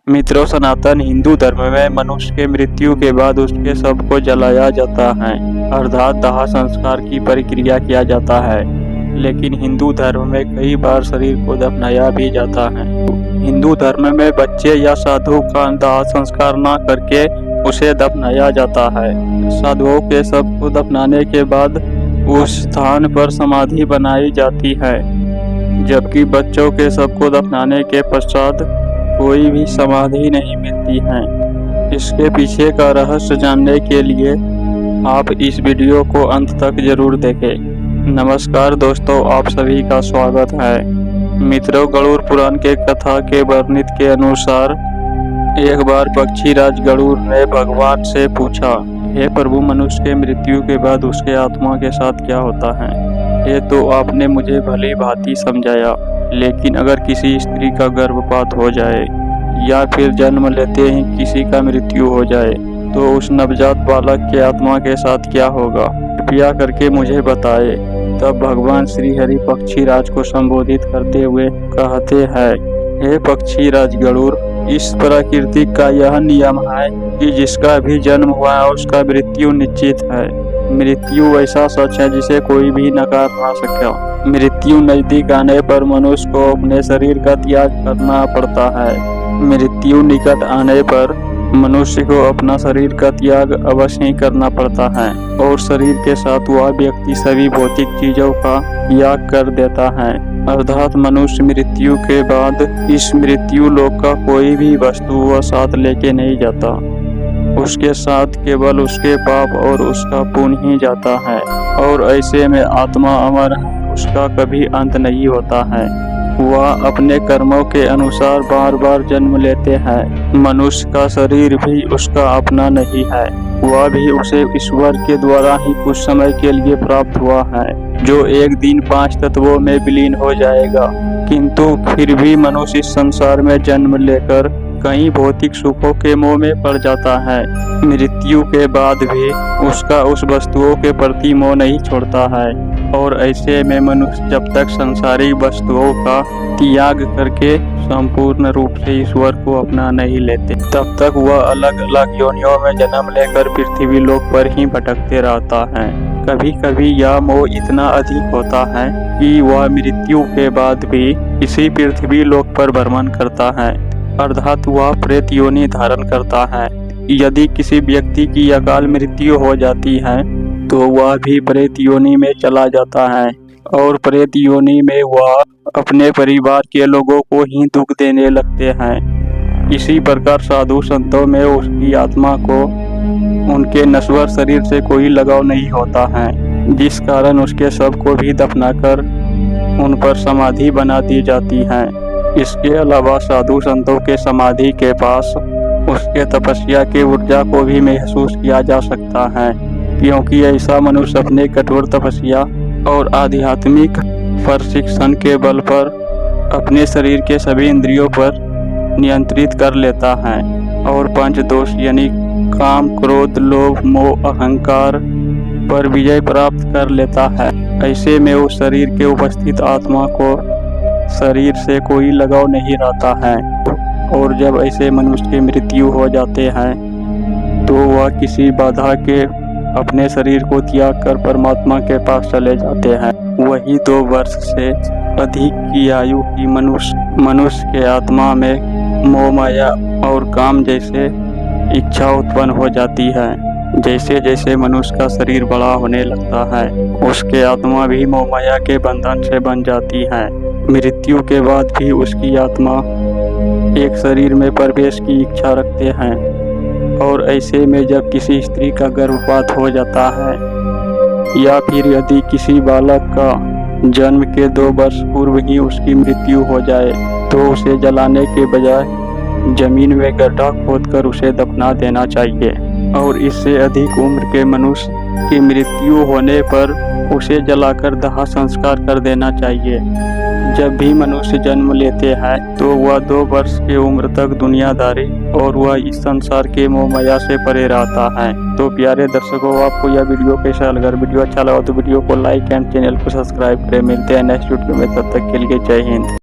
मित्रों, सनातन हिंदू धर्म में मनुष्य के मृत्यु के बाद उसके शव को जलाया जाता है, अर्थात दाह संस्कार की प्रक्रिया किया जाता है। लेकिन हिंदू धर्म में कई बार शरीर को दफनाया भी जाता है। हिंदू धर्म में बच्चे या साधु का दाह संस्कार न करके उसे दफनाया जाता है। साधुओं के शव को दफनाने के बाद उस स्थान पर समाधि बनाई जाती है, जबकि बच्चों के शव को दफनाने के पश्चात कोई भी समाधि नहीं मिलती है। इसके पीछे का रहस्य जानने के लिए आप इस वीडियो को अंत तक जरूर देखें। नमस्कार दोस्तों, आप सभी का स्वागत है। मित्रों, गरुड़ पुराण के कथा के वर्णित के अनुसार एक बार पक्षीराज गरुड़ ने भगवान से पूछा, हे प्रभु, मनुष्य के मृत्यु के बाद उसके आत्मा के साथ क्या होता है? ये तो आपने मुझे भली भांति समझाया, लेकिन अगर किसी स्त्री का गर्भपात हो जाए या फिर जन्म लेते ही किसी का मृत्यु हो जाए तो उस नवजात बालक के आत्मा के साथ क्या होगा? कृपया करके मुझे बताए। तब भगवान श्री हरि पक्षीराज को संबोधित करते हुए कहते हैं, हे पक्षीराज गरुड़, इस प्रकृति का यह नियम है कि जिसका भी जन्म हुआ है उसका मृत्यु निश्चित है। मृत्यु ऐसा सच है जिसे कोई भी नकार ना सके। मृत्यु नजदीक आने पर मनुष्य को अपने शरीर का त्याग करना पड़ता है। मृत्यु निकट आने पर मनुष्य को अपना शरीर का त्याग अवश्य ही करना पड़ता है और शरीर के साथ वह व्यक्ति सभी भौतिक चीजों का त्याग कर देता है। अर्थात मनुष्य मृत्यु के बाद इस मृत्यु लोक का कोई भी वस्तु वह साथ लेके नहीं जाता। उसके साथ केवल उसके पाप और उसका पुण्य ही जाता है और ऐसे में आत्मा अमर है, उसका कभी अंत नहीं होता है। वह अपने कर्मों के अनुसार बार बार जन्म लेते हैं। मनुष्य का शरीर भी उसका अपना नहीं है, वह भी उसे ईश्वर के द्वारा ही कुछ समय के लिए प्राप्त हुआ है, जो एक दिन 5 तत्वों में विलीन हो जाएगा। किंतु फिर भी मनुष्य इस संसार में जन्म लेकर कई भौतिक सुखों के मोह में पड़ जाता है। मृत्यु के बाद भी उसका उस वस्तुओं के प्रति मोह नहीं छोड़ता है और ऐसे में मनुष्य जब तक संसारिक वस्तुओं का त्याग करके संपूर्ण रूप से ईश्वर को अपना नहीं लेते, तब तक वह अलग अलग योनियों में जन्म लेकर पृथ्वी लोक पर ही भटकते रहता है। कभी कभी यह मोह इतना अधिक होता है कि वह मृत्यु के बाद भी इसी पृथ्वी लोक पर भ्रमण करता है, अर्थात वह प्रेत योनि धारण करता है। यदि किसी व्यक्ति की अकाल मृत्यु हो जाती है तो वह भी प्रेत योनि में चला जाता है और प्रेत योनि में वह अपने परिवार के लोगों को ही दुख देने लगते हैं। इसी प्रकार साधु संतों में उसकी आत्मा को उनके नश्वर शरीर से कोई लगाव नहीं होता है, जिस कारण उसके शव को भी दफनाकर उन पर समाधि बना दी जाती है। इसके अलावा साधु संतों के समाधि के पास उसके तपस्या की ऊर्जा को भी महसूस किया जा सकता है, क्योंकि ऐसा मनुष्य अपने कठोर तपस्या और आध्यात्मिक प्रशिक्षण के बल पर अपने शरीर के सभी इंद्रियों पर नियंत्रित कर लेता है और पंच दोष यानी काम, क्रोध, लोभ, मोह, अहंकार पर विजय प्राप्त कर लेता है। ऐसे में उस शरीर के उपस्थित आत्मा को शरीर से कोई लगाव नहीं रहता है और जब ऐसे मनुष्य की मृत्यु हो जाते हैं तो वह किसी बाधा के अपने शरीर को त्याग कर परमात्मा के पास चले जाते हैं। वही 2 वर्ष से अधिक की आयु की मनुष्य के आत्मा में मोह, माया और काम जैसे इच्छा उत्पन्न हो जाती है। जैसे जैसे मनुष्य का शरीर बड़ा होने लगता है उसके आत्मा भी मोह माया के बंधन से बन जाती है। मृत्यु के बाद भी उसकी आत्मा एक शरीर में प्रवेश की इच्छा रखते हैं और ऐसे में जब किसी स्त्री का गर्भपात हो जाता है या फिर यदि किसी बालक का जन्म के 2 वर्ष पूर्व ही उसकी मृत्यु हो जाए तो उसे जलाने के बजाय जमीन में गड्ढा खोदकर उसे दफना देना चाहिए और इससे अधिक उम्र के मनुष्य की मृत्यु होने पर उसे जलाकर दाह संस्कार कर देना चाहिए। जब भी मनुष्य जन्म लेते हैं तो वह 2 वर्ष की उम्र तक दुनियादारी और वह इस संसार के मोह माया से परे रहता है। तो प्यारे दर्शकों, आपको यह वीडियो कैसा लगा? अगर वीडियो अच्छा लगा तो वीडियो को लाइक एंड चैनल को सब्सक्राइब करें। मिलते हैं नेक्स्ट वीडियो में, तब तक के लिए जय हिंद।